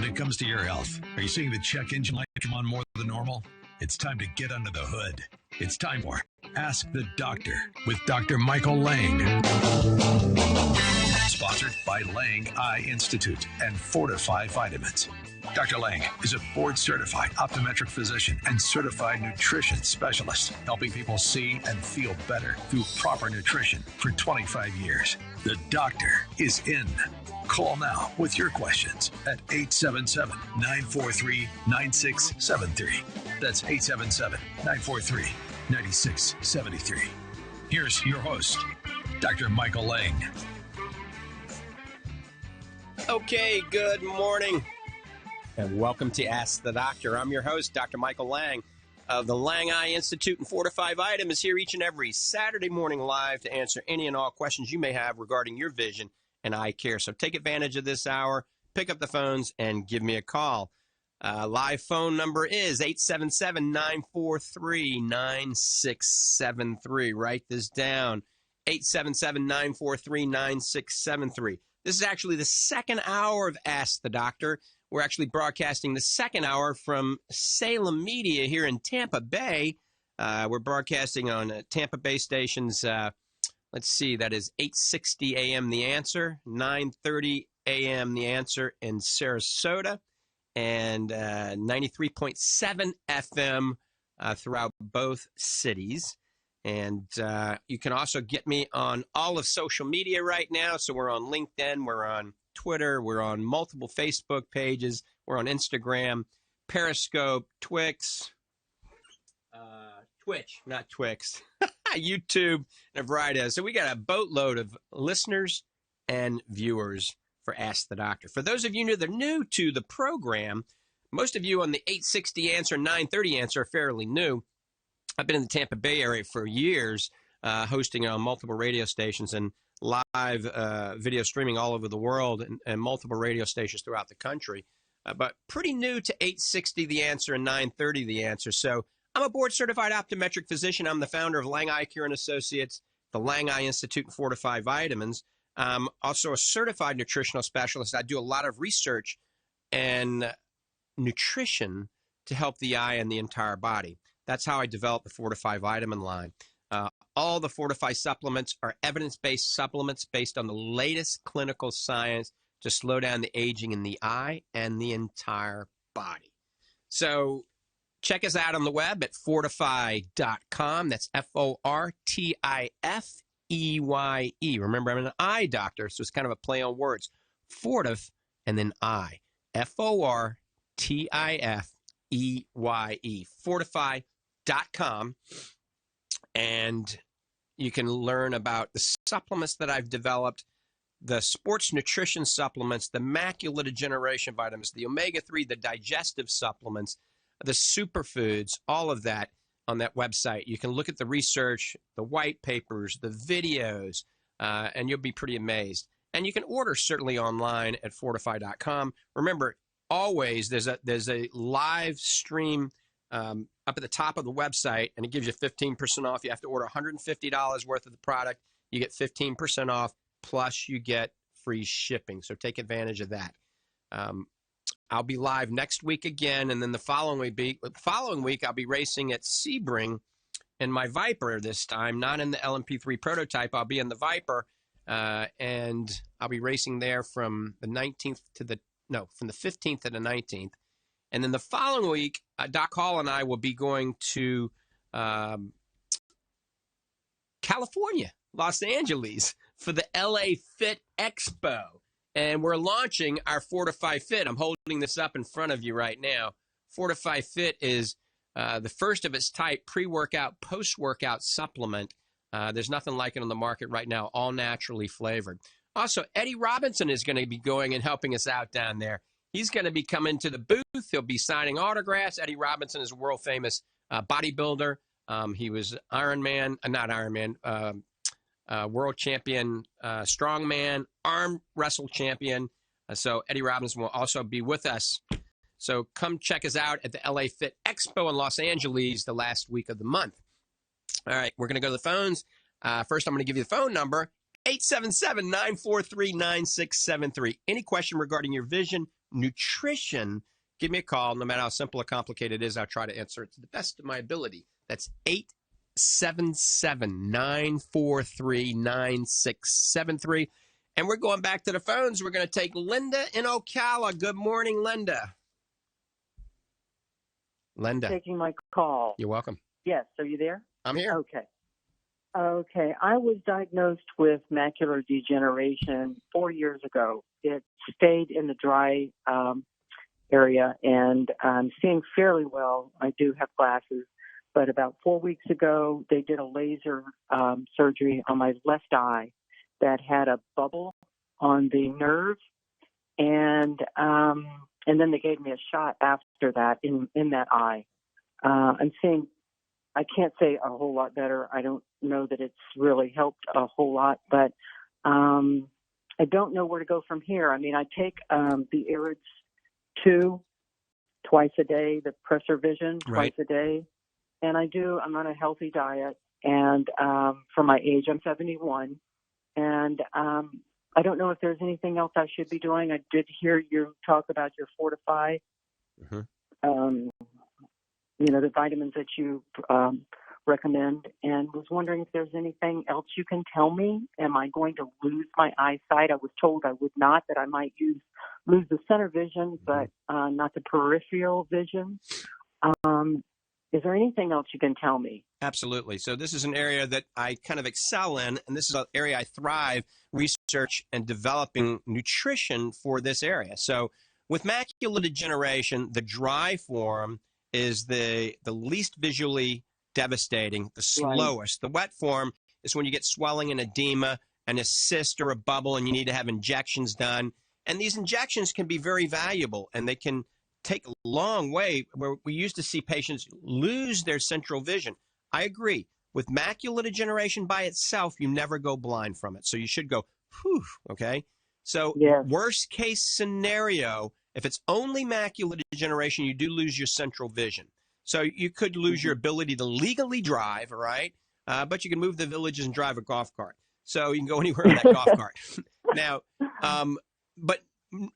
it comes to your health, are you seeing the check engine light come on more than normal? It's time to get under the hood. It's time for Ask the Doctor with Dr. Michael Lange. Sponsored by Lange Eye Institute and Fortify Vitamins. Dr. Lange is a board-certified optometric physician and certified nutrition specialist, helping people see and feel better through proper nutrition for 25 years. The doctor is in. Call now with your questions at 877-943-9673. That's 877-943-9673. Here's your host, Dr. Michael Lange. Okay, good morning, and welcome to Ask the Doctor. I'm your host, Dr. Michael Lange of the Lange Eye Institute and Fortify Vitamins, here each and every Saturday morning live to answer any and all questions you may have regarding your vision and eye care. So take advantage of this hour, pick up the phones, and give me a call. Live phone number is 877-943-9673. Write this down, 877-943-9673. This is actually the second hour of Ask the Doctor. We're actually broadcasting the second hour from Salem Media here in Tampa Bay. We're broadcasting on Tampa Bay stations. Let's see, that is 860 a.m. The Answer, 930 a.m. The Answer in Sarasota, and 93.7 FM throughout both cities. And you can also get me on all of social media right now. So we're on LinkedIn, we're on Twitter, we're on multiple Facebook pages, we're on Instagram, Periscope, Twitch, not Twix, YouTube, and a variety of. So we got a boatload of listeners and viewers for Ask the Doctor. For those of you that are new to the program, most of you on the 860 Answer, 930 Answer are fairly new. I've been in the Tampa Bay area for years, hosting on multiple radio stations and live video streaming all over the world and multiple radio stations throughout the country. But pretty new to 860 The Answer and 930 The Answer. So I'm a board-certified optometric physician. I'm the founder of Lange Eye Care and Associates, the Lange Eye Institute and Fortify Vitamins. I'm also a certified nutritional specialist. I do a lot of research and nutrition to help the eye and the entire body. That's how I developed the Fortify Vitamin line. All the Fortify supplements are evidence-based supplements based on the latest clinical science to slow down the aging in the eye and the entire body. So check us out on the web at fortify.com. That's Fortifeye. Remember, I'm an eye doctor, so it's kind of a play on words. Fortif and then I. Fortifeye. Fortify.com. And you can learn about the supplements that I've developed, the sports nutrition supplements, the macular degeneration vitamins, the omega-3, the digestive supplements, the superfoods, all of that on that website. You can look at the research, the white papers, the videos, and you'll be pretty amazed. And you can order certainly online at fortify.com. Remember, always there's a live stream up at the top of the website, and it gives you 15% off. You have to order $150 worth of the product. You get 15% off, plus you get free shipping. So take advantage of that. I'll be live next week again, and then the following week I'll be racing at Sebring in my Viper this time, not in the LMP3 prototype. I'll be in the Viper, and I'll be racing there from the 15th to the 19th. And then the following week, Doc Hall and I will be going to California, Los Angeles, for the LA Fit Expo. And we're launching our Fortify Fit. I'm holding this up in front of you right now. Fortify Fit is the first of its type pre-workout, post-workout supplement. There's nothing like it on the market right now, all naturally flavored. Also, Eddie Robinson is going to be going and helping us out down there. He's going to be coming to the booth. He'll be signing autographs. Eddie Robinson is a world-famous bodybuilder. He was world champion, strongman, arm wrestle champion. So Eddie Robinson will also be with us. So come check us out at the LA Fit Expo in Los Angeles the last week of the month. All right, we're going to go to the phones. First, I'm going to give you the phone number, 877-943-9673. Any question regarding your vision nutrition, give me a call. No matter how simple or complicated it is, I'll try to answer it to the best of my ability. That's 877-943-9673. And we're going back to the phones. We're going to take Linda in Ocala. Good morning, Linda. Linda. Taking my call. You're welcome. Yes. Are you there? I'm here. Okay. I was diagnosed with macular degeneration 4 years ago. It stayed in the dry area, and I'm seeing fairly well. I do have glasses, but about 4 weeks ago, they did a laser surgery on my left eye that had a bubble on the nerve, and then they gave me a shot after that in that eye. I'm seeing, I can't say a whole lot better. I don't know that it's really helped a whole lot, but I don't know where to go from here. I mean, I take the Irids 2 twice a day, the Pressor Vision twice a day, and I'm on a healthy diet, and for my age, I'm 71, and I don't know if there's anything else I should be doing. I did hear you talk about your Fortify, the vitamins that you recommend, and was wondering if there's anything else you can tell me. Am I going to lose my eyesight? I was told I would not, that I might lose the center vision, but not the peripheral vision. Is there anything else you can tell me? Absolutely. So this is an area that I kind of excel in, and this is an area I thrive research and developing nutrition for this area. So with macular degeneration, the dry form is the least visually devastating, the slowest. The wet form is when you get swelling and edema and a cyst or a bubble and you need to have injections done. And these injections can be very valuable, and they can take a long way, where we used to see patients lose their central vision. I agree. With macular degeneration by itself, you never go blind from it. So you should go, whew, okay? So worst case scenario, if it's only macular degeneration, you do lose your central vision. So you could lose your ability to legally drive, all right? But you can move the villages and drive a golf cart. So you can go anywhere in that golf cart. Now, but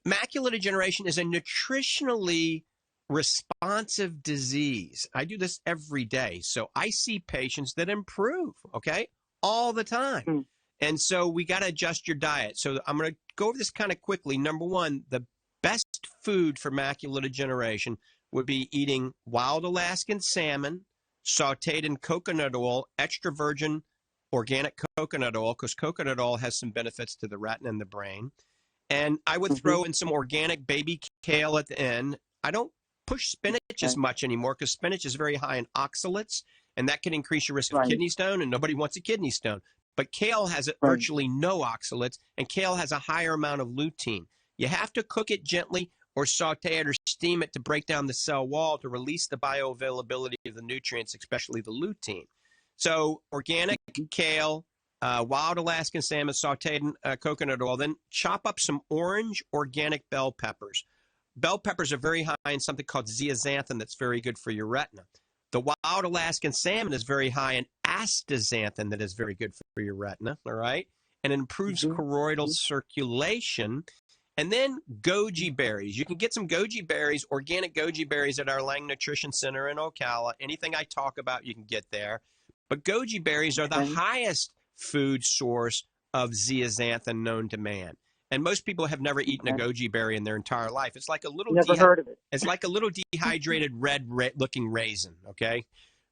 macular degeneration is a nutritionally responsive disease. I do this every day. So I see patients that improve, okay, all the time. And so we got to adjust your diet. So I'm going to go over this kind of quickly. Number one, the best food for macular degeneration would be eating wild Alaskan salmon, sauteed in coconut oil, extra virgin organic coconut oil, because coconut oil has some benefits to the retina and the brain. And I would throw in some organic baby kale at the end. I don't push spinach as much anymore, because spinach is very high in oxalates, and that can increase your risk of kidney stone, and nobody wants a kidney stone. But kale has virtually no oxalates, and kale has a higher amount of lutein. You have to cook it gently or saute it or steam it to break down the cell wall to release the bioavailability of the nutrients, especially the lutein. So organic kale, wild Alaskan salmon, sauteed in coconut oil, then chop up some orange organic bell peppers. Bell peppers are very high in something called zeaxanthin that's very good for your retina. The wild Alaskan salmon is very high in astaxanthin that is very good for your retina, all right? And it improves choroidal circulation. And then goji berries. You can get some goji berries, organic goji berries at our Lange Nutrition Center in Ocala. Anything I talk about, you can get there. But goji berries are the highest food source of zeaxanthin known to man. And most people have never eaten a goji berry in their entire life. It's like a little heard of it. It's like a little dehydrated red-looking raisin, okay?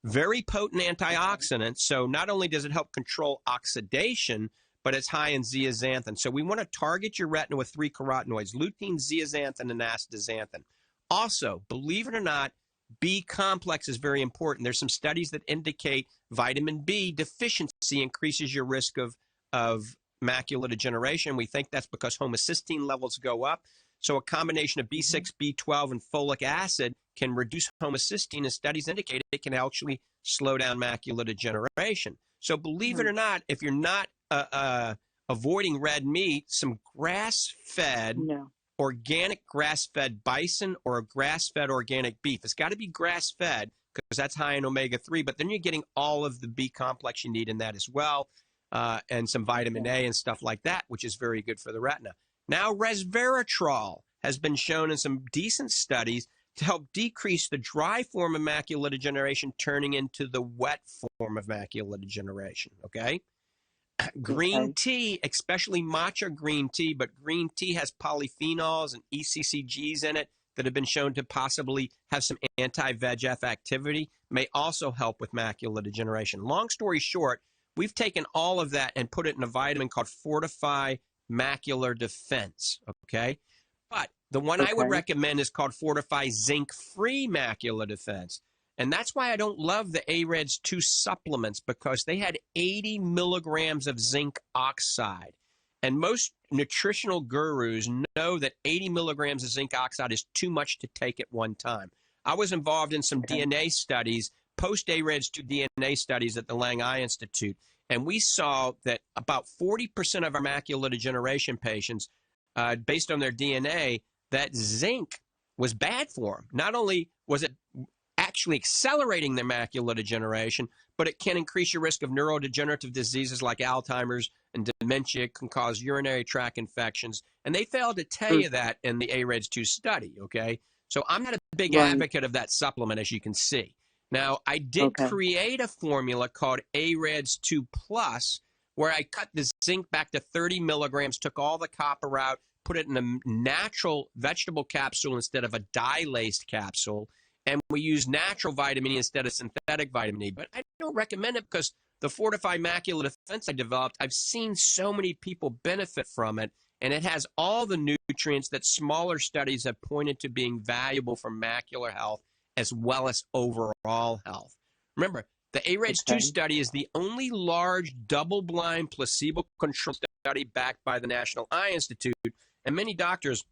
Very potent antioxidant. So not only does it help control oxidation, but it's high in zeaxanthin. So we want to target your retina with 3 carotenoids: lutein, zeaxanthin, and astaxanthin. Also, believe it or not, B complex is very important. There's some studies that indicate vitamin B deficiency increases your risk of macular degeneration. We think that's because homocysteine levels go up. So a combination of B6, B12, and folic acid can reduce homocysteine, and studies indicate it can actually slow down macular degeneration. So believe it or not, if you're not avoiding red meat, some grass-fed, organic grass-fed bison or a grass-fed organic beef. It's got to be grass-fed because that's high in omega-3, but then you're getting all of the B complex you need in that as well, and some vitamin A and stuff like that, which is very good for the retina. Now, resveratrol has been shown in some decent studies to help decrease the dry form of macular degeneration turning into the wet form of macular degeneration, okay? Green tea, especially matcha green tea, but green tea has polyphenols and ECCGs in it that have been shown to possibly have some anti-VEGF activity, may also help with macular degeneration. Long story short, we've taken all of that and put it in a vitamin called Fortify Macular Defense, okay? But the one I would recommend is called Fortify Zinc-Free Macular Defense. And that's why I don't love the AREDS 2 supplements, because they had 80 milligrams of zinc oxide. And most nutritional gurus know that 80 milligrams of zinc oxide is too much to take at one time. I was involved in some DNA studies, post-AREDS 2 DNA studies at the Lange Institute, and we saw that about 40% of our macular degeneration patients, based on their DNA, that zinc was bad for them. Not only was it actually accelerating their macular degeneration, but it can increase your risk of neurodegenerative diseases like Alzheimer's and dementia, can cause urinary tract infections. And they failed to tell you that in the AREDS 2 study, okay? So I'm not a big advocate of that supplement, as you can see. Now, I did create a formula called AREDS 2 Plus, where I cut the zinc back to 30 milligrams, took all the copper out, put it in a natural vegetable capsule instead of a dye-laced capsule, and we use natural vitamin E instead of synthetic vitamin E. But I don't recommend it because the Fortify Macular Defense I developed, I've seen so many people benefit from it, and it has all the nutrients that smaller studies have pointed to being valuable for macular health as well as overall health. Remember, the AREDS 2 study is the only large double-blind placebo-controlled study backed by the National Eye Institute, and many doctors,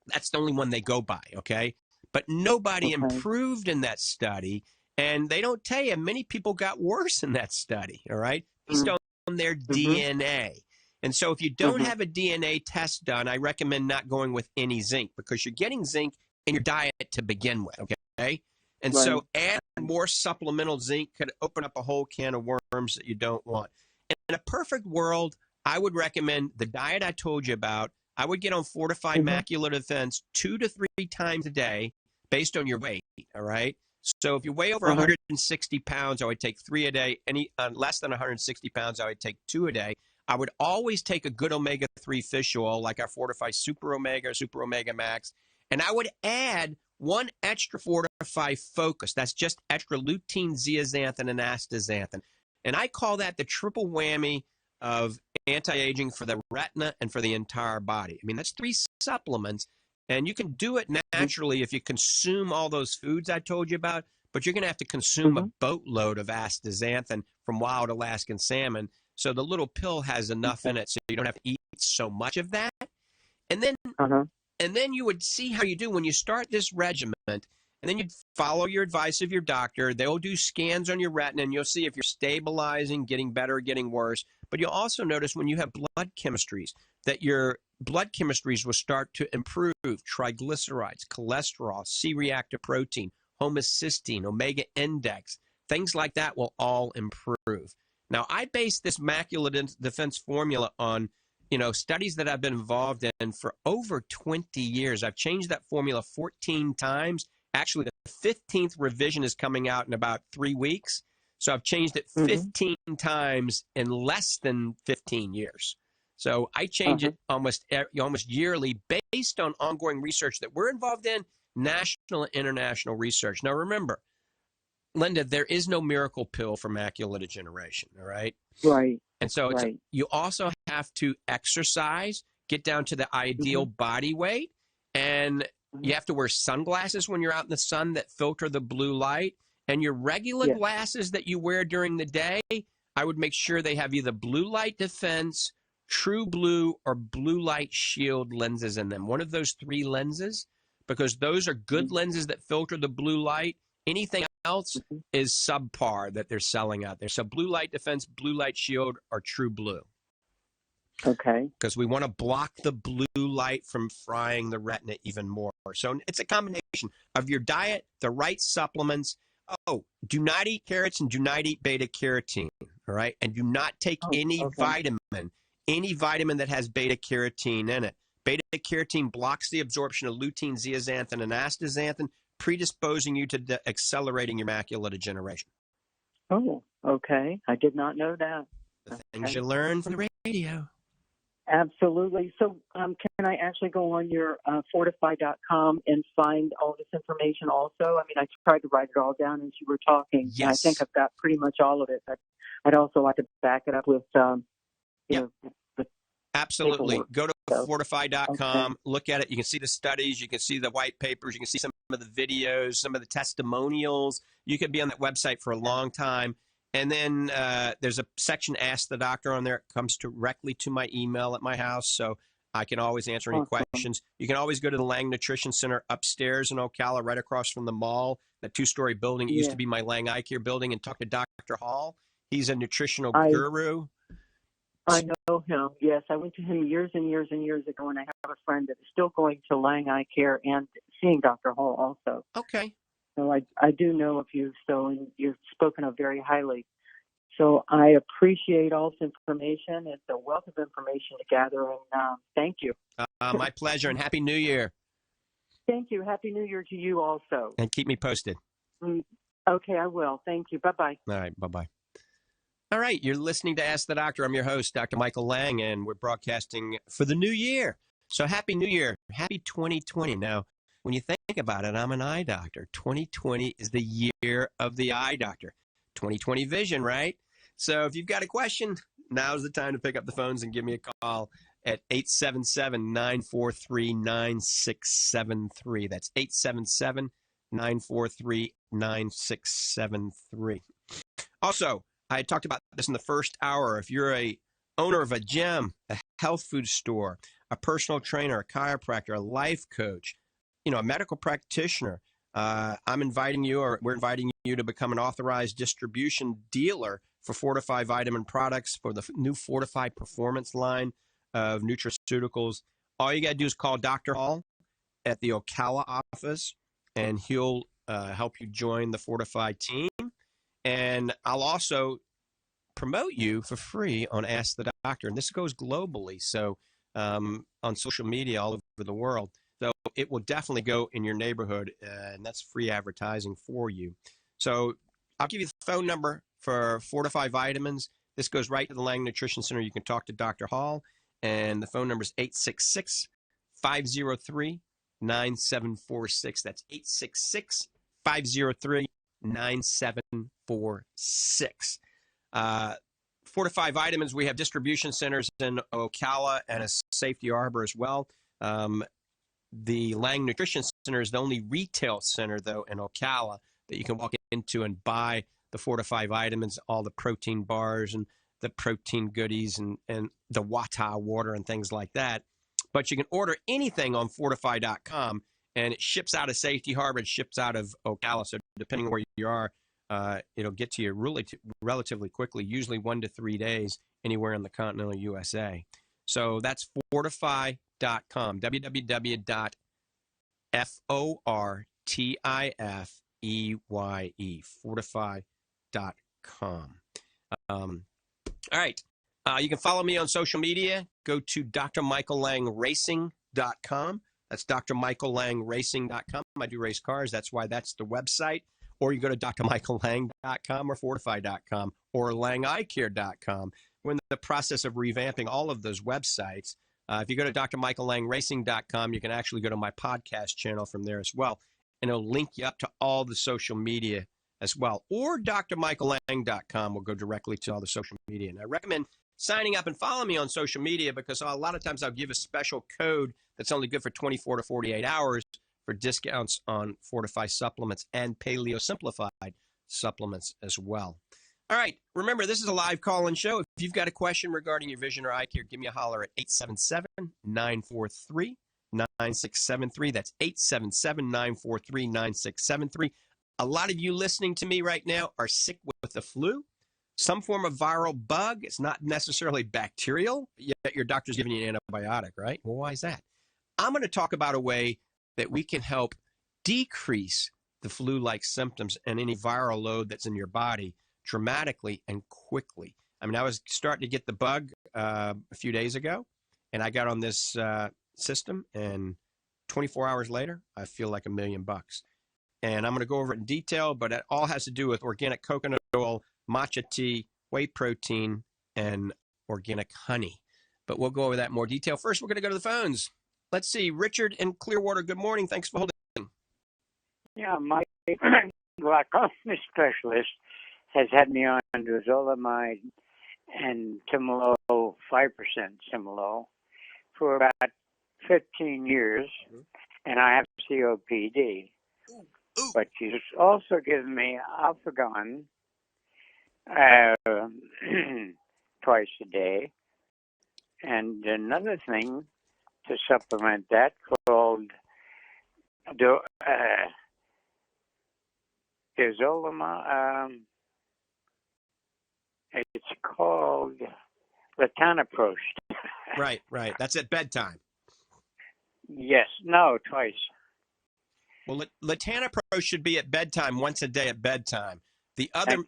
that's the only one they go by, okay? But nobody improved in that study, and they don't tell you many people got worse in that study, all right, based on their DNA. And so if you don't have a DNA test done, I recommend not going with any zinc, because you're getting zinc in your diet to begin with, okay? And so add more supplemental zinc could open up a whole can of worms that you don't want. In a perfect world, I would recommend the diet I told you about. I would get on Fortify Macular Defense 2 to 3 times a day based on your weight, all right? So if you weigh over 160 pounds, I would take 3 a day. Any less than 160 pounds, I would take 2 a day. I would always take a good omega-3 fish oil, like our Fortify Super Omega or Super Omega Max, and I would add 1 extra Fortify Focus. That's just extra lutein, zeaxanthin, and astaxanthin. And I call that the triple whammy of anti-aging for the retina and for the entire body. I mean, that's 3 supplements, and you can do it naturally if you consume all those foods I told you about, but you're going to have to consume a boatload of astaxanthin from wild Alaskan salmon, so the little pill has enough in it so you don't have to eat so much of that. And then you would see how you do when you start this regimen, and then you'd follow your advice of your doctor. They'll do scans on your retina, and you'll see if you're stabilizing, getting better, or getting worse. But you'll also notice when you have blood chemistries that your blood chemistries will start to improve. Triglycerides, cholesterol, C-reactive protein, homocysteine, omega index, things like that will all improve. Now, I base this macular defense formula on studies that I've been involved in for over 20 years. I've changed that formula 14 times. Actually, the 15th revision is coming out in about 3 weeks. So I've changed it 15 times in less than 15 years. So I change it almost yearly based on ongoing research that we're involved in, national and international research. Now, remember, Linda, there is no miracle pill for macular degeneration, all right? Right. And so you also have to exercise, get down to the ideal body weight, and you have to wear sunglasses when you're out in the sun that filter the blue light. And your regular glasses that you wear during the day, I would make sure they have either blue light defense, true blue, or blue light shield lenses in them. One of those 3 lenses, because those are good lenses that filter the blue light. Anything else is subpar that they're selling out there. So blue light defense, blue light shield, or true blue. Okay. Because we want to block the blue light from frying the retina even more. So it's a combination of your diet, the right supplements. Oh, do not eat carrots and do not eat beta carotene, all right? And do not take any vitamin that has beta carotene in it. Beta-carotene blocks the absorption of lutein, zeaxanthin, and astaxanthin, predisposing you to accelerating your macular degeneration. Oh, okay. I did not know that. The things you learn from the radio. Absolutely. So can I actually go on your fortify.com and find all this information also? I mean, I tried to write it all down as you were talking. Yes. And I think I've got pretty much all of it. But I'd also like to back it up with, you know, the Absolutely. paperwork. Go to So, fortify.com, okay. look at it. You can see the studies, you can see the white papers, you can see some of the videos, some of the testimonials. You could be on that website for a long time. And then there's a section, Ask the Doctor, on there. It comes directly to my email at my house, so I can always answer any questions. You can always go to the Lange Nutrition Center upstairs in Ocala, right across from the mall, that 2-story building. It used to be my Lange Eye Care building, and talk to Dr. Hall. He's a nutritional guru. I know him. Yes, I went to him years and years and years ago, and I have a friend that is still going to Lange Eye Care and seeing Dr. Hall also. Okay. So I do know of you, so and you're spoken of very highly. So I appreciate all this information. It's a wealth of information to gather, and thank you. My pleasure, and Happy New Year. Thank you. Happy New Year to you also. And keep me posted. Okay, I will. Thank you. Bye-bye. All right, bye-bye. All right, you're listening to Ask the Doctor. I'm your host, Dr. Michael Lange, and we're broadcasting for the new year. So Happy New Year. Happy 2020. Now, when you think about it, I'm an eye doctor. 2020 is the year of the eye doctor. 2020 vision, right? So if you've got a question, now's the time to pick up the phones and give me a call at 877-943-9673. That's 877-943-9673. Also, I talked about this in the first hour. If you're a owner of a gym, a health food store, a personal trainer, a chiropractor, a life coach, a medical practitioner, I'm inviting you, or we're inviting you, to become an authorized distribution dealer for Fortify vitamin products, for the new Fortify Performance line of nutraceuticals. All you got to do is call Dr. Hall at the Ocala office, and he'll help you join the Fortify team. And I'll also promote you for free on Ask the Doctor. And this goes globally, so on social media all over the world. So it will definitely go in your neighborhood, and that's free advertising for you. So I'll give you the phone number for Fortify Vitamins. This goes right to the Lange Nutrition Center. You can talk to Dr. Hall, and the phone number is 866-503-9746. That's 866-503-9746. Fortify Vitamins, we have distribution centers in Ocala and a Safety Harbor as well. The Lange Nutrition Center is the only retail center, though, in Ocala that you can walk into and buy the Fortify Vitamins, all the protein bars and the protein goodies and the Wata water and things like that. But you can order anything on fortify.com, and it ships out of Safety Harbor, it ships out of Ocala. So depending on where you are, it'll get to you relatively quickly, usually 1 to 3 days anywhere in the continental USA. So that's fortify.com, www.fortifeye, fortify.com. All right. You can follow me on social media. Go to drmichaellangracing.com. That's drmichaellangracing.com. I do race cars. That's why that's the website. Or you go to drmichaellang.com or fortify.com or langeyecare.com. We're in the process of revamping all of those websites. If you go to drmichaellangracing.com, you can actually go to my podcast channel from there as well, and it'll link you up to all the social media as well. Or drmichaellang.com will go directly to all the social media. And I recommend signing up and follow me on social media, because a lot of times I'll give a special code that's only good for 24 to 48 hours for discounts on Fortify supplements and Paleo Simplified supplements as well. All right. Remember, this is a live call-in show. If you've got a question regarding your vision or eye care, give me a holler at 877-943-9673. That's 877-943-9673. A lot of you listening to me right now are sick with the flu, some form of viral bug. It's not necessarily bacterial, yet your doctor's giving you an antibiotic, right? Well, why is that? I'm going to talk about a way that we can help decrease the flu-like symptoms and any viral load that's in your body dramatically and quickly. I mean, I was starting to get the bug a few days ago, and I got on this system, and 24 hours later, I feel like $1 million. And I'm going to go over it in detail, but it all has to do with organic coconut oil, matcha tea, whey protein, and organic honey. But we'll go over that in more detail. First, we're going to go to the phones. Let's see. Richard in Clearwater, good morning. Thanks for holding. Yeah, my glaucoma specialist has had me on zolamide and Timolol, 5% Timolol, for about 15 years, and I have COPD. Ooh. But she's also given me Alphagon twice a day, and another thing to supplement that called Zolama. It's called Latanoprost. Right. That's at bedtime. Yes. No, twice. Well, Latanoprost should be at bedtime, once a day at bedtime. The other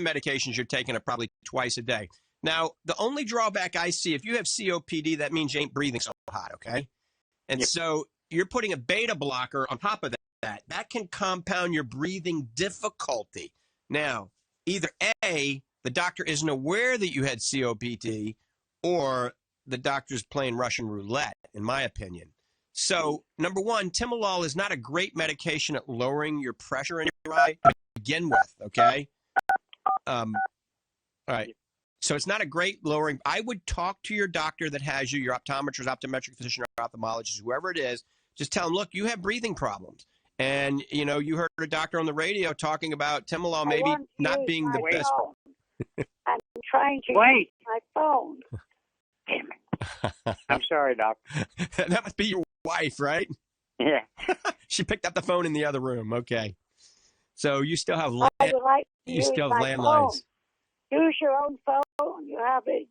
medications you're taking are probably twice a day. Now, the only drawback I see, if you have COPD, that means you ain't breathing so hot, okay? And so you're putting a beta blocker on top of that. That can compound your breathing difficulty. Now, either A, the doctor isn't aware that you had COPD, or the doctor's playing Russian roulette, in my opinion. So, number one, Timolol is not a great medication at lowering your pressure in your eye to begin with, okay? All right. So it's not a great lowering. I would talk to your doctor that has you, your optometrist, optometric physician, or ophthalmologist, whoever it is. Just tell them, look, you have breathing problems. And, you heard a doctor on the radio talking about Timolol maybe not being the best. I'm trying to use my phone. Damn it. I'm sorry, Doc. That must be your wife, right? Yeah. She picked up the phone in the other room. Okay. So you still have landlines. Use your own phone. You have a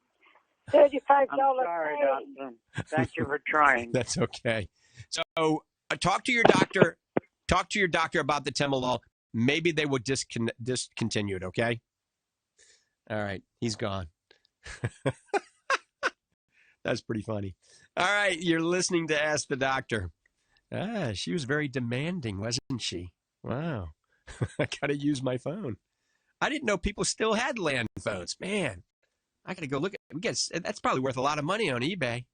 $35 I'm sorry, Doctor. Thank you for trying. That's okay. So talk to your doctor. Talk to your doctor about the Timolol. Maybe they will discontinue it, okay? All right. He's gone. That's pretty funny. All right. You're listening to Ask the Doctor. She was very demanding, wasn't she? Wow. I got to use my phone. I didn't know people still had land phones. Man, I got to go look at it. That's probably worth a lot of money on eBay.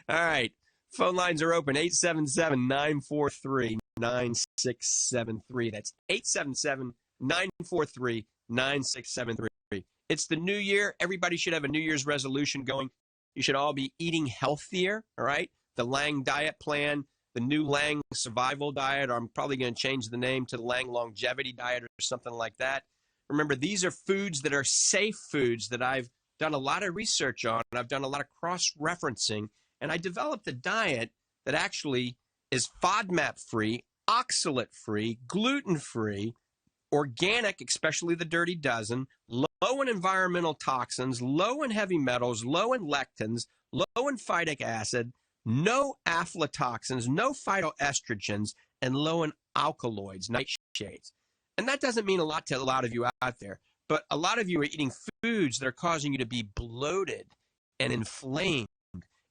All right. Phone lines are open, 877-943-9673. That's 877-943-9673. It's the new year. Everybody should have a New Year's resolution going. You should all be eating healthier, all right? The Lange diet plan, the new Lange survival diet, or I'm probably going to change the name to the Lange Longevity Diet or something like that. Remember, these are foods that are safe foods that I've done a lot of research on, and I've done a lot of cross-referencing, and I developed a diet that actually is FODMAP-free, oxalate-free, gluten-free, organic, especially the Dirty Dozen, low in environmental toxins, low in heavy metals, low in lectins, low in phytic acid, no aflatoxins, no phytoestrogens, and low in alkaloids, nightshades. And that doesn't mean a lot to a lot of you out there, but a lot of you are eating foods that are causing you to be bloated and inflamed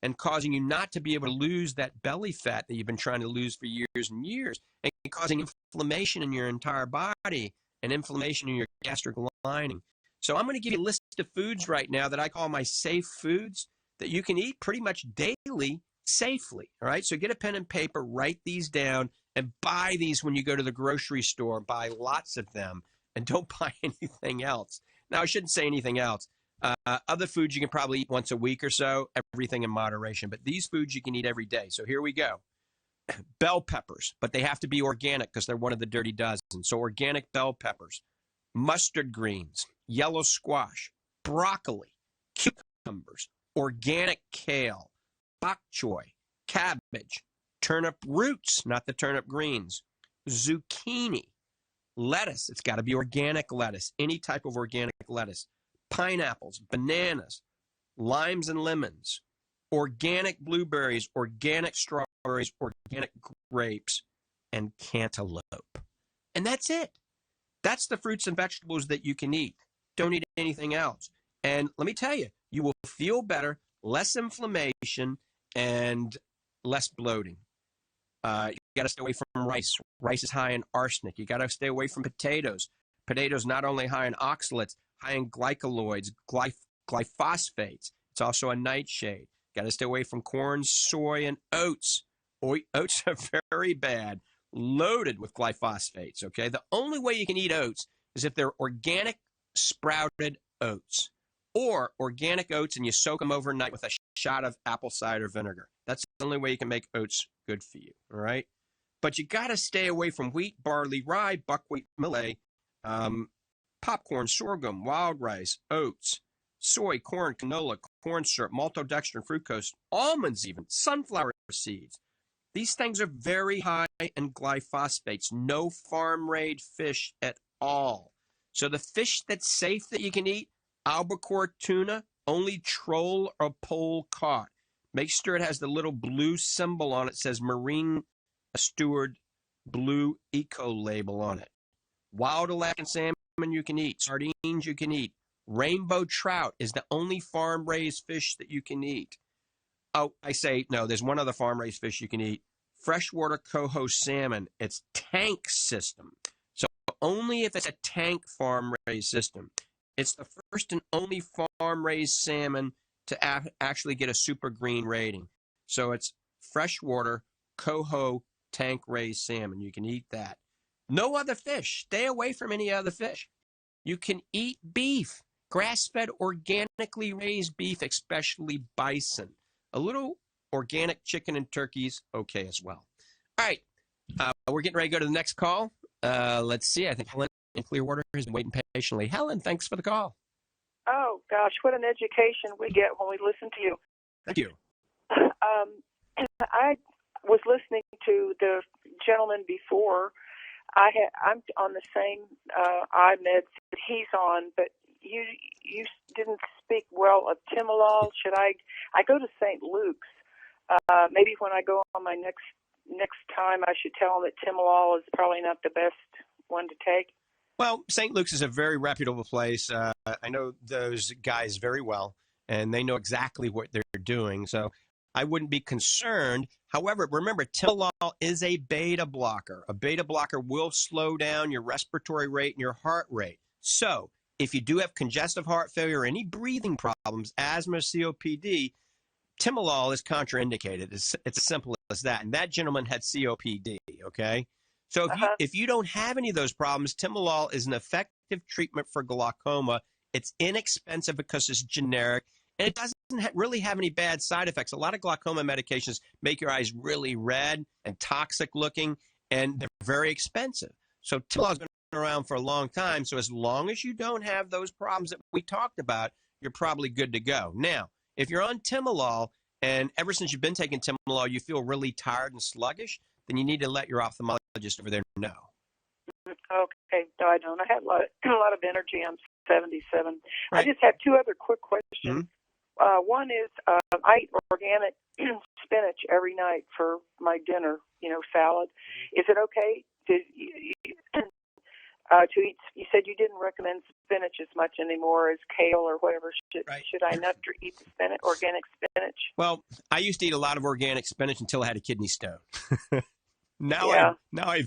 and causing you not to be able to lose that belly fat that you've been trying to lose for years and years, and causing inflammation in your entire body and inflammation in your gastric lining. So I'm going to give you a list of foods right now that I call my safe foods that you can eat pretty much daily safely. All right. So get a pen and paper, write these down, and buy these when you go to the grocery store. Buy lots of them and don't buy anything else. Now, I shouldn't say anything else. Other foods you can probably eat once a week or so, everything in moderation. But these foods you can eat every day. So here we go. Bell peppers, but they have to be organic because they're one of the Dirty Dozen. So organic bell peppers, mustard greens, yellow squash, broccoli, cucumbers, organic kale, bok choy, cabbage, turnip roots, not the turnip greens, zucchini, lettuce. It's got to be organic lettuce, any type of organic lettuce, pineapples, bananas, limes and lemons, organic blueberries, organic strawberries, organic grapes, and cantaloupe. And that's it. That's the fruits and vegetables that you can eat. Don't eat anything else. And let me tell you, you will feel better, less inflammation, and less bloating. You got to stay away from rice. Rice is high in arsenic. You got to stay away from potatoes. Potatoes not only high in oxalates, high in glycolides, glyphosates. It's also a nightshade. Got to stay away from corn, soy, and oats. Oats are very bad, loaded with glyphosates, okay? The only way you can eat oats is if they're organic sprouted oats or organic oats and you soak them overnight with a shot of apple cider vinegar. That's the only way you can make oats good for you, all right? But you got to stay away from wheat, barley, rye, buckwheat, millet, popcorn, sorghum, wild rice, oats, soy, corn, canola, corn syrup, maltodextrin, fructose, almonds even, sunflower seeds. These things are very high in glyphosates. No farm-raised fish at all. So the fish that's safe that you can eat, albacore tuna, only troll or pole caught. Make sure it has the little blue symbol on it. Says Marine Steward Blue Eco label on it. Wild Alaskan salmon you can eat. Sardines you can eat. Rainbow trout is the only farm-raised fish that you can eat. Oh, I say, no, there's one other farm-raised fish you can eat. Freshwater coho salmon. It's tank system. So only if it's a tank farm-raised system. It's the first and only farm-raised salmon to actually get a super green rating. So it's freshwater coho tank-raised salmon. You can eat that. No other fish. Stay away from any other fish. You can eat beef, grass-fed, organically raised beef, especially bison. A little organic chicken and turkeys, okay as well. All right, we're getting ready to go to the next call. Let's see. I think Helen in Clearwater has been waiting patiently. Helen, thanks for the call. Oh, gosh, what an education we get when we listen to you. Thank you. I was listening to the gentleman before. I'm on the same eye meds that he's on, but you didn't speak well of Timolol. Should I go to St. Luke's? Maybe when I go on my next time, I should tell them that Timolol is probably not the best one to take. Well, St. Luke's is a very reputable place. I know those guys very well, and they know exactly what they're doing. So I wouldn't be concerned. However, remember, Timolol is a beta blocker. A beta blocker will slow down your respiratory rate and your heart rate. So if you do have congestive heart failure or any breathing problems, asthma, COPD, Timolol is contraindicated. It's as simple as that. And that gentleman had COPD, okay? So if you don't have any of those problems, Timolol is an effective treatment for glaucoma. It's inexpensive because it's generic, and it doesn't really have any bad side effects. A lot of glaucoma medications make your eyes really red and toxic looking, and they're very expensive. So Timolol's been around for a long time, so as long as you don't have those problems that we talked about, you're probably good to go. Now, if you're on Timolol, and ever since you've been taking Timolol, you feel really tired and sluggish, then you need to let your ophthalmologist over there know. Okay, no, I don't. I have a lot of energy. I'm 77. Right. I just have two other quick questions. One is I eat organic spinach every night for my dinner, salad. Is it okay to eat? You said you didn't recommend spinach as much anymore as kale or whatever. Should I not eat the spinach, organic spinach? Well, I used to eat a lot of organic spinach until I had a kidney stone. Now I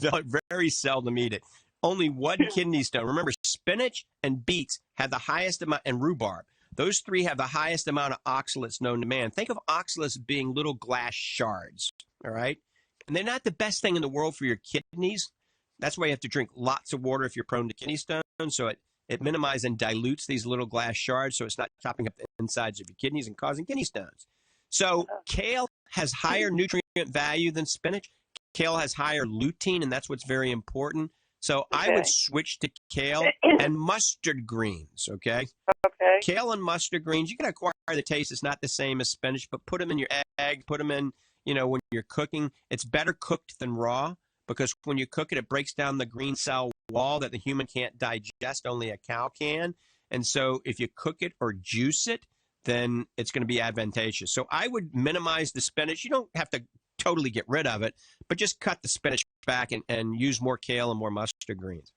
very seldom eat it. Only one kidney stone. Remember, spinach and beets have the highest amount, and rhubarb. Those three have the highest amount of oxalates known to man. Think of oxalates being little glass shards, all right? And they're not the best thing in the world for your kidneys. That's why you have to drink lots of water if you're prone to kidney stones. So it minimizes and dilutes these little glass shards, so it's not chopping up the insides of your kidneys and causing kidney stones. So kale has higher nutrient value than spinach. Kale has higher lutein, and that's what's very important. So I would switch to kale and mustard greens, okay? Okay. Kale and mustard greens, you can acquire the taste. It's not the same as spinach, but put them in your egg, put them in, when you're cooking. It's better cooked than raw because when you cook it, it breaks down the green cell wall that the human can't digest, only a cow can. And so if you cook it or juice it, then it's going to be advantageous. So I would minimize the spinach. You don't have to totally get rid of it, but just cut the spinach back and use more kale and more mustard greens.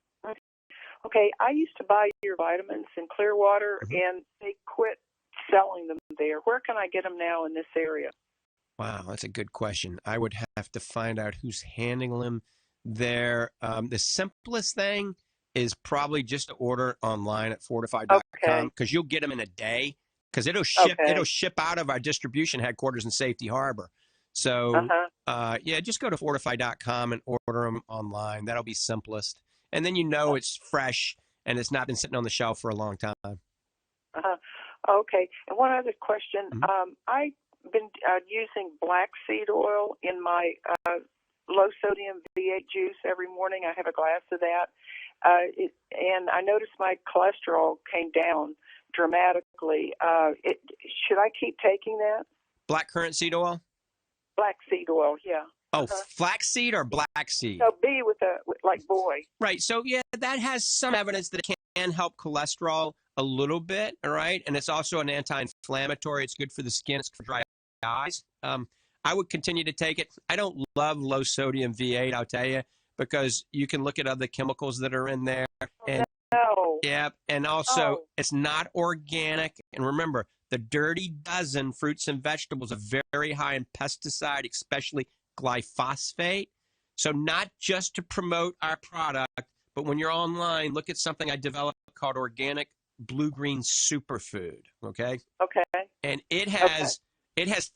Okay, I used to buy your vitamins in Clearwater, and they quit selling them there. Where can I get them now in this area? Wow, that's a good question. I would have to find out who's handling them there. The simplest thing is probably just to order online at fortify.com Okay. because you'll get them in a day because it'll Okay. ship out of our distribution headquarters in Safety Harbor. So yeah, just go to fortify.com and order them online. That'll be simplest. And then it's fresh and it's not been sitting on the shelf for a long time. Okay. And one other question. Mm-hmm. I've been using black seed oil in my low sodium V8 juice every morning. I have a glass of that. And I noticed my cholesterol came down dramatically. Should I keep taking that? Black currant seed oil? Black seed oil, yeah. Oh, flaxseed or black seed? So B with like boy. Right. So, yeah, that has some evidence that it can help cholesterol a little bit, all right? And it's also an anti-inflammatory. It's good for the skin. It's good for dry eyes. I would continue to take it. I don't love low sodium V8, I'll tell you, because you can look at other chemicals that are in there. And yeah, and also it's not organic. And remember, the dirty dozen fruits and vegetables are very high in pesticide, especially glyphosate. So not just to promote our product, but when you're online, look at something I developed called organic blue-green superfood, okay? Okay. And it has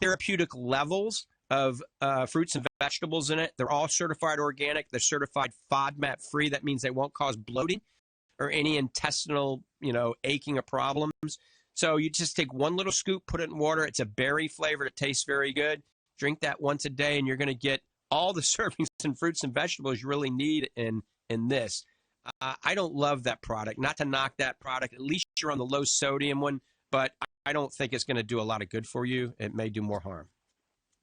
therapeutic levels of fruits and vegetables in it. They're all certified organic. They're certified FODMAP-free. That means they won't cause bloating or any intestinal, aching or problems. So you just take one little scoop, put it in water. It's a berry flavor. It tastes very good. Drink that once a day, and you're going to get all the servings and fruits and vegetables you really need in this. I don't love that product. Not to knock that product. At least you're on the low sodium one, but I don't think it's going to do a lot of good for you. It may do more harm.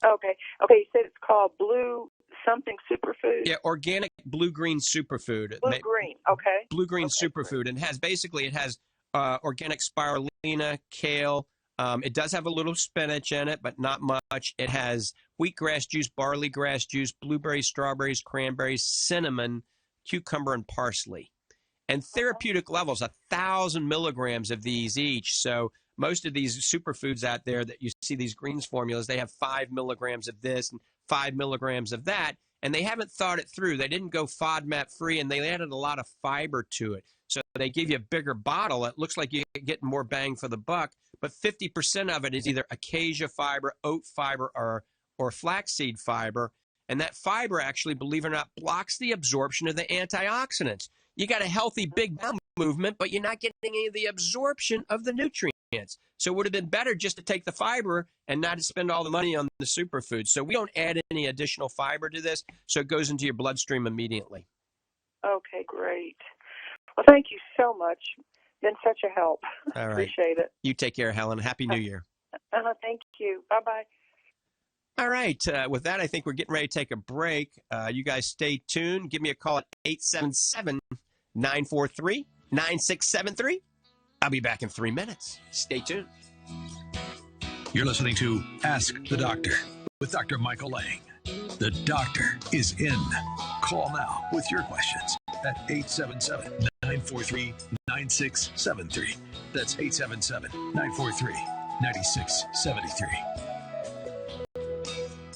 Okay. You said it's called blue something superfood? Yeah, organic blue-green superfood. Blue-green, okay. Blue-green superfood. And it has organic spirulina, kale. It does have a little spinach in it, but not much. It has wheatgrass juice, barley grass juice, blueberries, strawberries, cranberries, cinnamon, cucumber, and parsley. And therapeutic levels, 1,000 milligrams of these each. So most of these superfoods out there that you see, these greens formulas, they have 5 milligrams of this and 5 milligrams of that. And they haven't thought it through. They didn't go FODMAP-free, and they added a lot of fiber to it. So they give you a bigger bottle. It looks like you're getting more bang for the buck, but 50% of it is either acacia fiber, oat fiber, or flaxseed fiber. And that fiber actually, believe it or not, blocks the absorption of the antioxidants. You got a healthy big bowel movement, but you're not getting any of the absorption of the nutrients. So it would have been better just to take the fiber and not to spend all the money on the superfood. So we don't add any additional fiber to this, so it goes into your bloodstream immediately. Okay, great. Well, thank you so much. Been such a help. All right. Appreciate it. You take care, Helen. Happy New Year. Thank you. Bye-bye. All right. With that, I think we're getting ready to take a break. You guys stay tuned. Give me a call at 877-943-9673. I'll be back in 3 minutes. Stay tuned. You're listening to Ask the Doctor with Dr. Michael Lange. The doctor is in. Call now with your questions at 877-943-9673. That's 877-943-9673.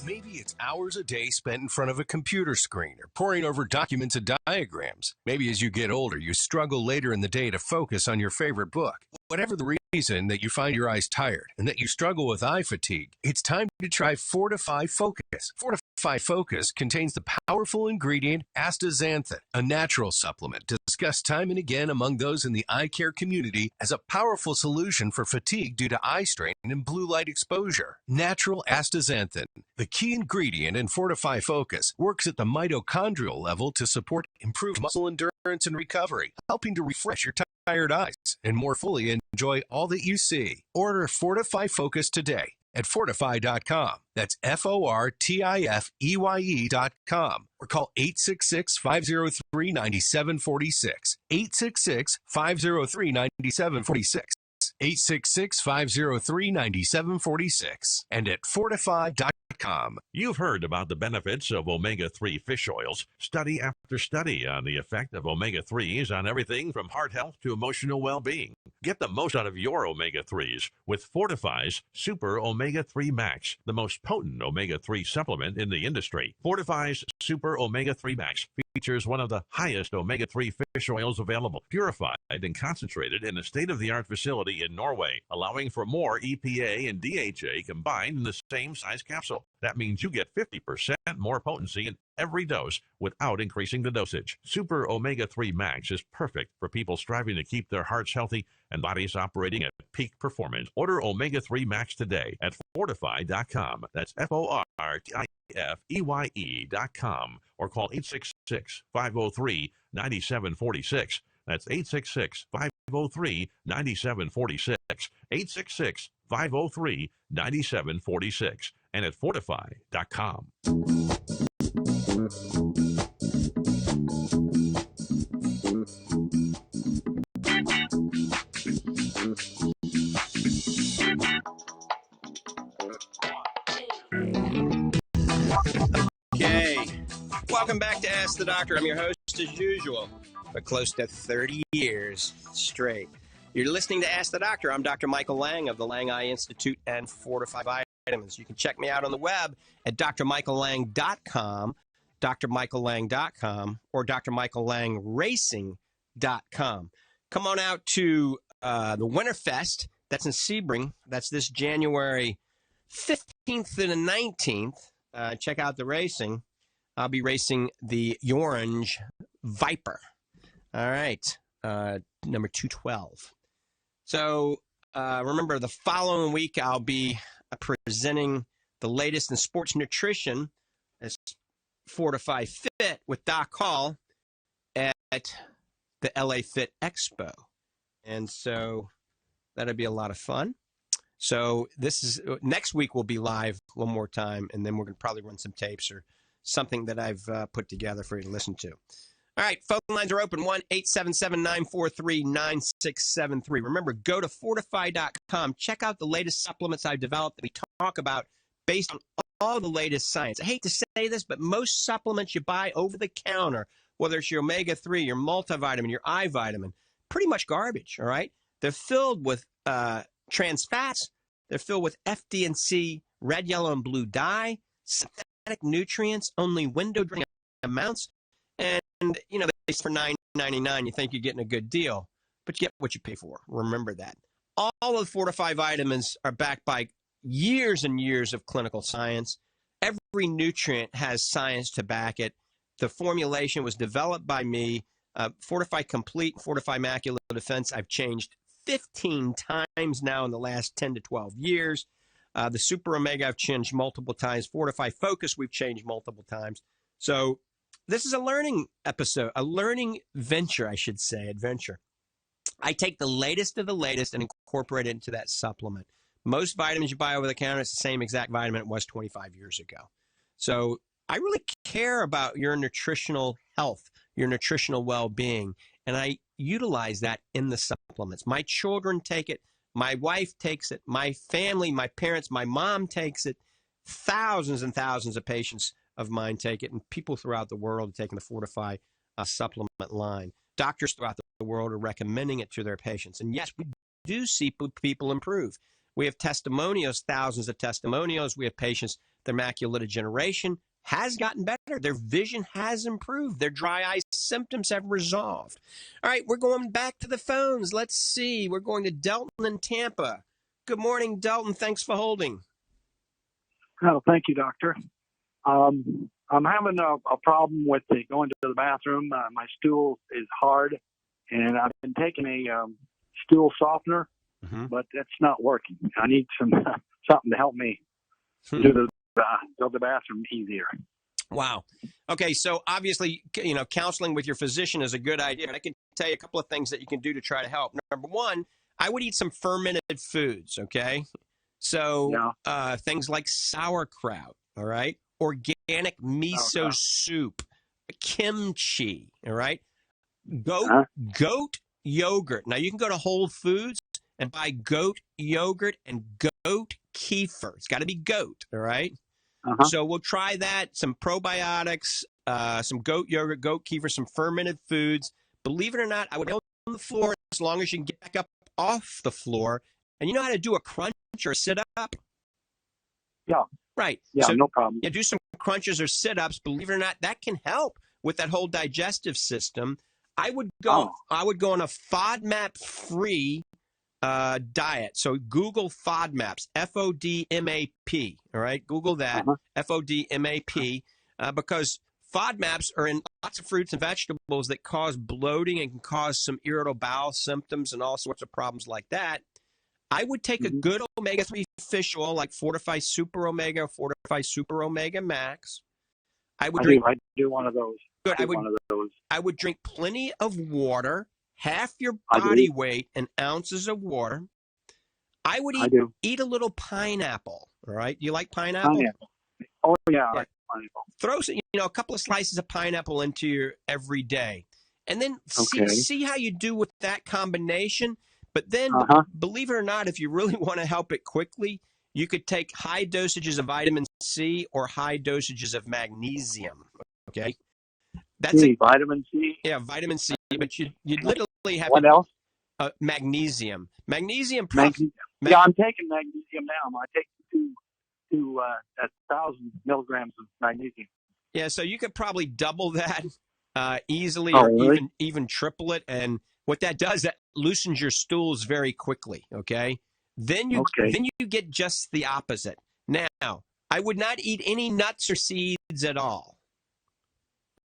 Maybe it's hours a day spent in front of a computer screen or poring over documents and diagrams. Maybe as you get older, you struggle later in the day to focus on your favorite book. Whatever the reason that you find your eyes tired and that you struggle with eye fatigue, it's time to try Fortify Focus. Fortify Focus contains the powerful ingredient astaxanthin, a natural supplement discussed time and again among those in the eye care community as a powerful solution for fatigue due to eye strain and blue light exposure. Natural astaxanthin, the key ingredient in Fortify Focus, works at the mitochondrial level to support improved muscle endurance and recovery, helping to refresh your tired eyes and more fully enjoy all that you see. Order Fortify Focus today at fortify.com. That's FORTIFEYE.com or call 866-503-9746. 866-503-9746. 866-503-9746 and at fortify.com. You've heard about the benefits of omega-3 fish oils. Study after study on the effect of omega-3s on everything from heart health to emotional well-being. Get the most out of your omega-3s with Fortify's Super Omega-3 Max, the most potent omega-3 supplement in the industry. Fortify's Super Omega-3 Max features one of the highest omega-3 fish oils available, purified and concentrated in a state-of-the-art facility in Norway, allowing for more EPA and DHA combined in the same size capsule. That means you get 50% more potency in every dose without increasing the dosage. Super Omega-3 Max is perfect for people striving to keep their hearts healthy and bodies operating at peak performance. Order Omega-3 Max today at fortify.com. That's FORTIFEYE.com or call 866-503-9746. That's 866-503-9746. 866-503-9746. And at fortify.com. Okay. Welcome back to Ask the Doctor. I'm your host, as usual, for close to 30 years straight. You're listening to Ask the Doctor. I'm Dr. Michael Lange of the Lange Eye Institute and Fortify Vitamins. You can check me out on the web at drmichaellang.com, drmichaellang.com, or drmichaellangracing.com. Come on out to the Winterfest. That's in Sebring. That's this January 15th to the 19th. Check out the racing. I'll be racing the Orange Viper. All right. Number 212. So remember, the following week I'll be presenting the latest in sports nutrition as Fortify Fit with Doc Hall at the LA Fit Expo. And so that'll be a lot of fun. So this is next week we'll be live one more time, and then we're going to probably run some tapes or something that I've put together for you to listen to. All right, phone lines are open, 1-877-943-9673. Remember, go to fortify.com. Check out the latest supplements I've developed that we talk about based on all the latest science. I hate to say this, but most supplements you buy over the counter, whether it's your omega-3, your multivitamin, your eye vitamin, pretty much garbage, all right? They're filled with trans fats. They're filled with FD&C, red, yellow, and blue dye, synthetic nutrients, only window-draining amounts. And, you know, they for $9.99, you think you're getting a good deal, but you get what you pay for. Remember that. All of the Fortify vitamins are backed by years and years of clinical science. Every nutrient has science to back it. The formulation was developed by me. Fortify Complete, Fortify Macular Defense, I've changed 15 times now in the last 10 to 12 years. The Super Omega I've changed multiple times. Fortify Focus we've changed multiple times. So this is a learning episode, a learning venture, I should say, adventure. I take the latest of the latest and incorporate it into that supplement. Most vitamins you buy over the counter, it's the same exact vitamin it was 25 years ago. So I really care about your nutritional health, your nutritional well-being, and I utilize that in the supplements. My children take it. My wife takes it. My family, my parents, my mom takes it. Thousands and thousands of patients of mine take it, and people throughout the world are taking the Fortify supplement line. Doctors throughout the world are recommending it to their patients. And yes, we do see people improve. We have testimonials, thousands of testimonials. We have patients, their macular degeneration has gotten better. Their vision has improved. Their dry eye symptoms have resolved. All right, we're going back to the phones. Let's see. We're going to Delton in Tampa. Good morning, Delton. Thanks for holding. Oh, thank you, doctor. I'm having a problem with going to the bathroom. My stool is hard, and I've been taking a stool softener, but it's not working. I need something to help me do the bathroom easier. Wow. Okay, so obviously, you know, counseling with your physician is a good idea. And I can tell you a couple of things that you can do to try to help. Number one, I would eat some fermented foods, okay? So things like sauerkraut, all right? Organic miso soup, kimchi, all right? Goat yogurt. Now, you can go to Whole Foods and buy goat yogurt and goat kefir. It's got to be goat, all right? So we'll try that, some probiotics, some goat yogurt, goat kefir, some fermented foods. Believe it or not, I would go on the floor as long as you can get back up off the floor. And you know how to do a crunch or a sit-up? Yeah. Right. Yeah, so, no problem. Yeah, do some crunches or sit-ups. Believe it or not, that can help with that whole digestive system. I would go on a FODMAP-free diet. So Google FODMAPs, FODMAP. All right, Google that, FODMAP, because FODMAPs are in lots of fruits and vegetables that cause bloating and can cause some irritable bowel symptoms and all sorts of problems like that. I would take a good omega-3 fish oil like Fortify Super Omega, Fortify Super Omega Max. I do one of those. Good. I would drink plenty of water, half your body weight in ounces of water. I would eat a little pineapple. All right. Do you like pineapple? Oh, yeah. I like pineapple. Throw a couple of slices of pineapple into your every day. And then see how you do with that combination. But then, believe it or not, if you really want to help it quickly, you could take high dosages of vitamin C or high dosages of magnesium. Okay? That's vitamin C? Yeah, vitamin C. But you literally have What else? Magnesium. Magnesium. Yeah, I'm taking magnesium now. I take 1,000 milligrams of magnesium. Yeah, so you could probably double that easily, really? even triple it. And what that does, that loosens your stools very quickly. Okay, then you get just the opposite. Now, I would not eat any nuts or seeds at all.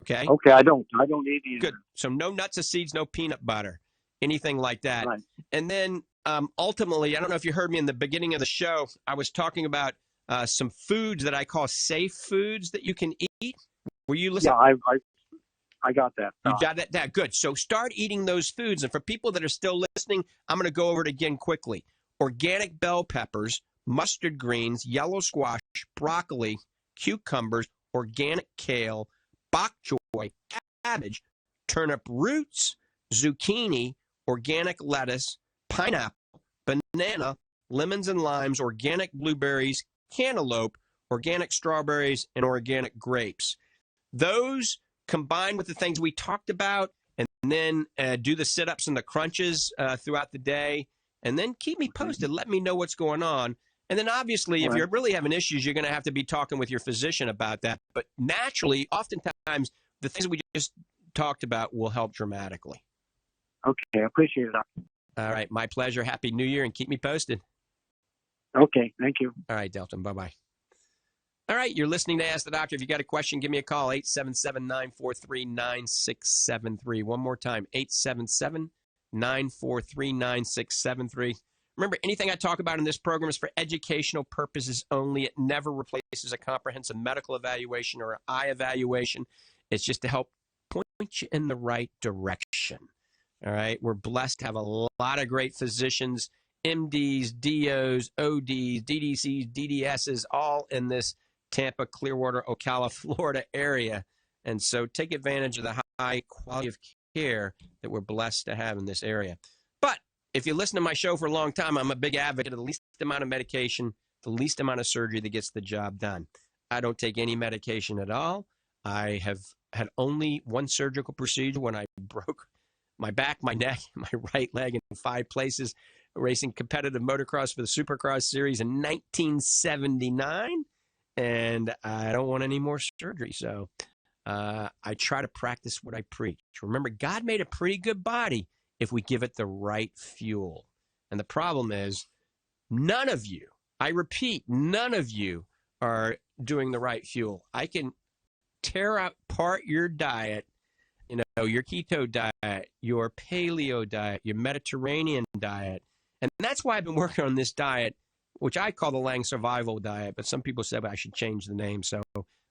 Okay. Okay, I don't eat either. Good. So no nuts or seeds, no peanut butter, anything like that. Right. And then ultimately, I don't know if you heard me in the beginning of the show, I was talking about some foods that I call safe foods that you can eat. Were you listening? Yeah, I got that. You got that. Good. So start eating those foods. And for people that are still listening, I'm going to go over it again quickly. Organic bell peppers, mustard greens, yellow squash, broccoli, cucumbers, organic kale, bok choy, cabbage, turnip roots, zucchini, organic lettuce, pineapple, banana, lemons and limes, organic blueberries, cantaloupe, organic strawberries, and organic grapes. Those combined with the things we talked about, and then do the sit-ups and the crunches throughout the day, and then keep me posted. Let me know what's going on. And then obviously, if you're really having issues, you're going to have to be talking with your physician about that. But naturally, oftentimes, the things we just talked about will help dramatically. Okay, I appreciate it, Doctor. All right, my pleasure. Happy New Year, and keep me posted. Okay, thank you. All right, Delton, bye-bye. All right, you're listening to Ask the Doctor. If you got a question, give me a call, 877-943-9673. One more time, 877-943-9673. Remember, anything I talk about in this program is for educational purposes only. It never replaces a comprehensive medical evaluation or an eye evaluation. It's just to help point you in the right direction. All right, we're blessed to have a lot of great physicians, MDs, DOs, ODs, DDCs, DDSs, all in this Tampa, Clearwater, Ocala, Florida area. And so take advantage of the high quality of care that we're blessed to have in this area. But if you listen to my show for a long time, I'm a big advocate of the least amount of medication, the least amount of surgery that gets the job done. I don't take any medication at all. I have had only one surgical procedure when I broke my back, my neck, my right leg in 5 places, racing competitive motocross for the Supercross Series in 1979. And I don't want any more surgery. So I try to practice what I preach. Remember, God made a pretty good body if we give it the right fuel. And the problem is, none of you, I repeat, none of you are doing the right fuel. I can tear apart your diet, your keto diet, your paleo diet, your Mediterranean diet. And that's why I've been working on this diet, which I call the Lange Survival Diet, but some people said I should change the name. So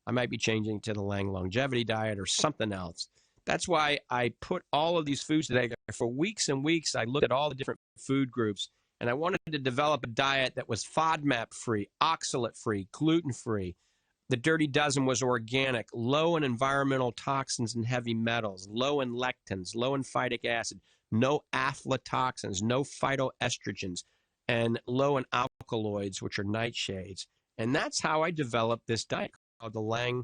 I might be changing to the Lange Longevity Diet or something else. That's why I put all of these foods together. For weeks and weeks, I looked at all the different food groups, and I wanted to develop a diet that was FODMAP-free, oxalate-free, gluten-free. The Dirty Dozen was organic, low in environmental toxins and heavy metals, low in lectins, low in phytic acid, no aflatoxins, no phytoestrogens, and low in alkaloids, which are nightshades. And that's how I developed this diet called the Lange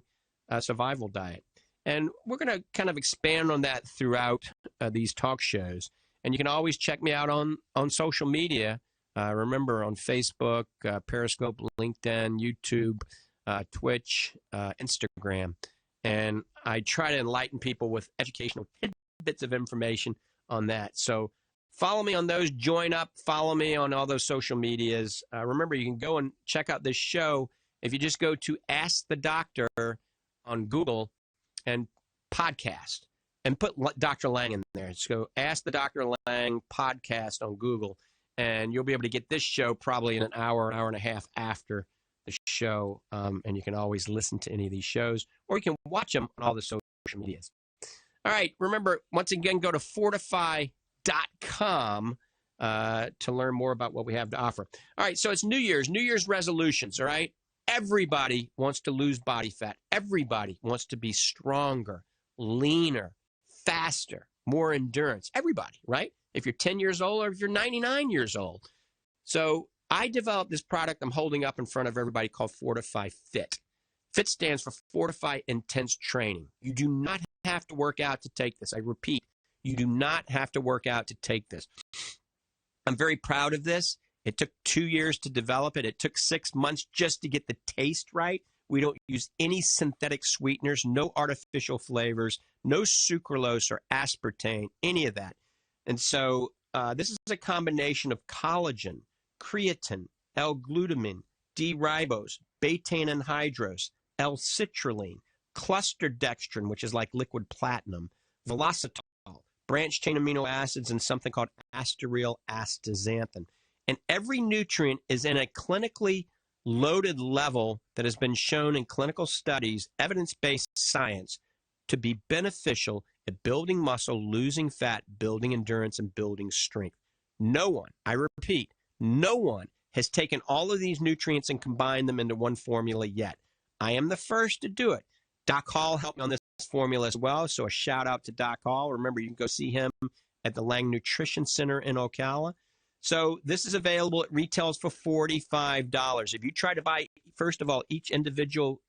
Survival Diet. And we're going to kind of expand on that throughout these talk shows. And you can always check me out on social media. Remember, on Facebook, Periscope, LinkedIn, YouTube, Twitch, Instagram. And I try to enlighten people with educational tidbits of information on that. So follow me on those, join up, follow me on all those social medias. Remember, you can go and check out this show if you just go to Ask the Doctor on Google and podcast and put Dr. Lange in there. Just go Ask the Dr. Lange podcast on Google, and you'll be able to get this show probably in an hour and a half after the show. And you can always listen to any of these shows, or you can watch them on all the social medias. All right. Remember, once again, go to fortify.com to learn more about what we have to offer. All right. So it's New Year's resolutions. All right. Everybody wants to lose body fat. Everybody wants to be stronger, leaner, faster, more endurance. Everybody, right? If you're 10 years old or if you're 99 years old. So I developed this product I'm holding up in front of everybody called Fortify Fit. FIT stands for Fortify Intense Training. You do not have to work out to take this. I repeat, you do not have to work out to take this. I'm very proud of this. It took 2 years to develop it. It took 6 months just to get the taste right. We don't use any synthetic sweeteners, no artificial flavors, no sucralose or aspartame, any of that. And so this is a combination of collagen, creatine, L-glutamine, D-ribose, betaine anhydrose, L-citrulline, cluster dextrin, which is like liquid platinum, velocitol, branched-chain amino acids, and something called asteryl astaxanthin. And every nutrient is in a clinically loaded level that has been shown in clinical studies, evidence-based science, to be beneficial at building muscle, losing fat, building endurance, and building strength. No one, I repeat, no one has taken all of these nutrients and combined them into one formula yet. I am the first to do it. Doc Hall helped me on this formula as well, so a shout out to Doc Hall. Remember, you can go see him at the Lange Nutrition Center in Ocala. So this is available. It retails for $45. If you try to buy, first of all, each individual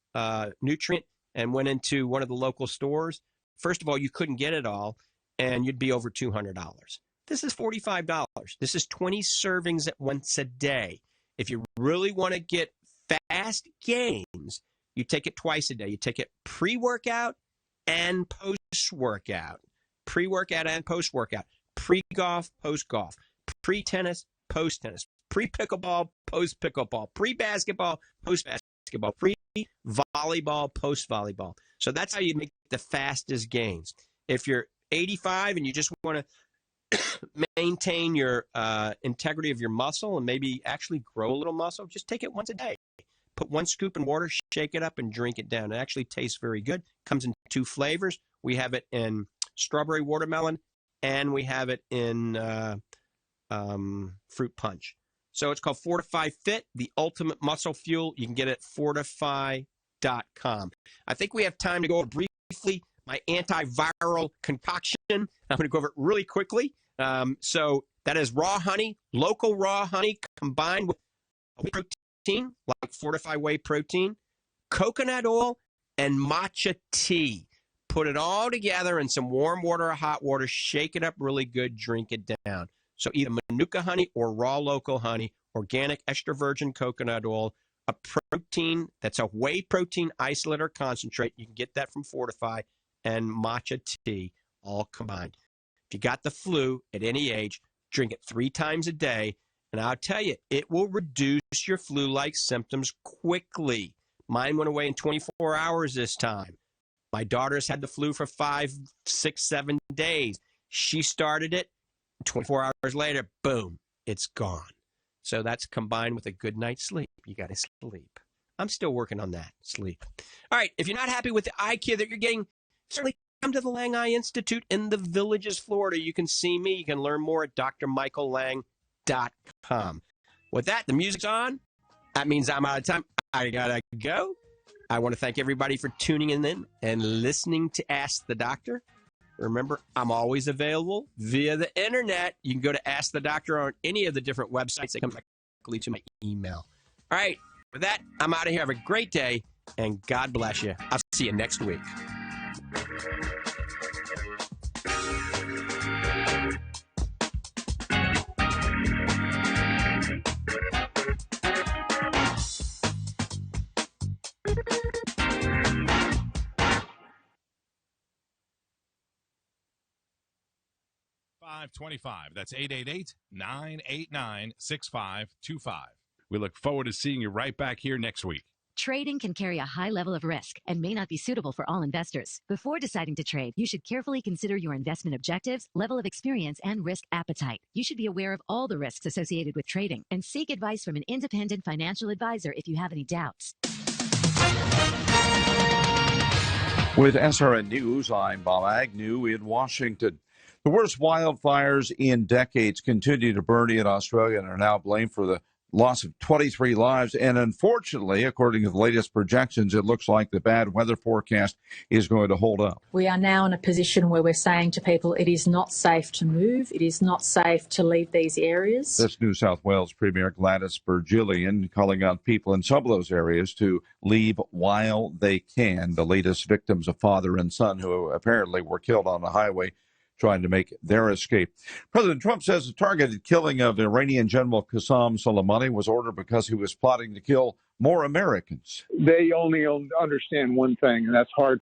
nutrient and went into one of the local stores, first of all, you couldn't get it all, and you'd be over $200. This is $45. This is 20 servings at once a day. If you really want to get fast gains, you take it twice a day. You take it pre-workout and post-workout. Pre-workout and post-workout. Pre-golf, post-golf. Pre-tennis, post-tennis. Pre-pickleball, post-pickleball. Pre-basketball, post-basketball. Pre-volleyball, post-volleyball. So that's how you make the fastest gains. If you're 85 and you just want to maintain your integrity of your muscle and maybe actually grow a little muscle, just take it once a day. Put 1 scoop in water, shake it up, and drink it down. It actually tastes very good. Comes in 2 flavors. We have it in strawberry watermelon, and we have it in fruit punch. So it's called Fortify Fit, the ultimate muscle fuel. You can get it at fortify.com. I think we have time to go over briefly my antiviral concoction. I'm going to go over it really quickly. So that is raw honey, local raw honey combined with whey protein, like Fortify Whey Protein, coconut oil, and matcha tea. Put it all together in some warm water or hot water, shake it up really good, drink it down. So either Manuka honey or raw local honey, organic extra virgin coconut oil, a protein that's a whey protein isolate or concentrate. You can get that from Fortify, and matcha tea all combined. If you got the flu at any age, drink it 3 times a day. And I'll tell you, it will reduce your flu-like symptoms quickly. Mine went away in 24 hours this time. My daughter's had the flu for 5, 6, 7 days. She started it. 24 hours later, boom, it's gone. So that's combined with a good night's sleep. You got to sleep. I'm still working on that, sleep. All right, if you're not happy with the eye care that you're getting, certainly come to the Lange Eye Institute in the Villages, Florida. You can see me. You can learn more at drmichaellange.com. With that, the music's on. That means I'm out of time. I got to go. I want to thank everybody for tuning in and listening to Ask the Doctor. Remember, I'm always available via the internet. You can go to Ask the Doctor on any of the different websites that come directly to my email. All right, with that, I'm out of here. Have a great day, and God bless you. I'll see you next week. $525. That's 888-989-6525. We look forward to seeing you right back here next week. Trading can carry a high level of risk and may not be suitable for all investors. Before deciding to trade, you should carefully consider your investment objectives, level of experience, and risk appetite. You should be aware of all the risks associated with trading and seek advice from an independent financial advisor if you have any doubts. With SRN News, I'm Bob Agnew in Washington. The worst wildfires in decades continue to burn in Australia and are now blamed for the loss of 23 lives. And unfortunately, according to the latest projections, it looks like the bad weather forecast is going to hold up. We are now in a position where we're saying to people it is not safe to move. It is not safe to leave these areas. That's New South Wales Premier Gladys Berejiklian calling on people in some of those areas to leave while they can. The latest victims, a father and son who apparently were killed on the highway trying to make their escape. President Trump says the targeted killing of Iranian General Qasem Soleimani was ordered because he was plotting to kill more Americans. They only understand one thing, and that's hard